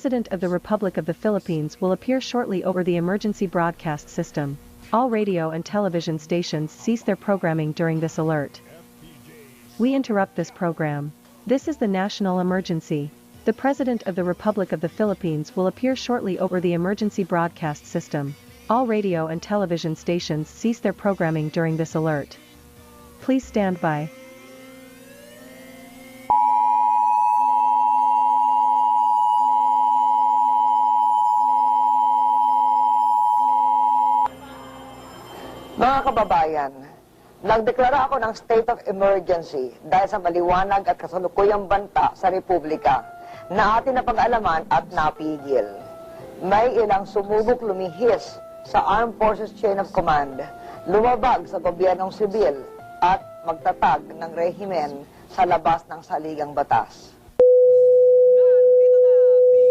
President of the Republic of the Philippines will appear shortly over the emergency broadcast system. All radio and television stations cease their programming during this alert. We interrupt this program. This is the national emergency. The President of the Republic of the Philippines will appear shortly over the emergency broadcast system. All radio and television stations cease their programming during this alert. Please stand by. Mga kababayan, nagdeklara ako ng state of emergency dahil sa maliwanag at kasalukuyang banta sa Republika na atin napag-alaman at napigil. May ilang sumubok lumihis sa Armed Forces Chain of Command, lumabag sa gobyernong sibil at magtatag ng rehimen sa labas ng saligang batas.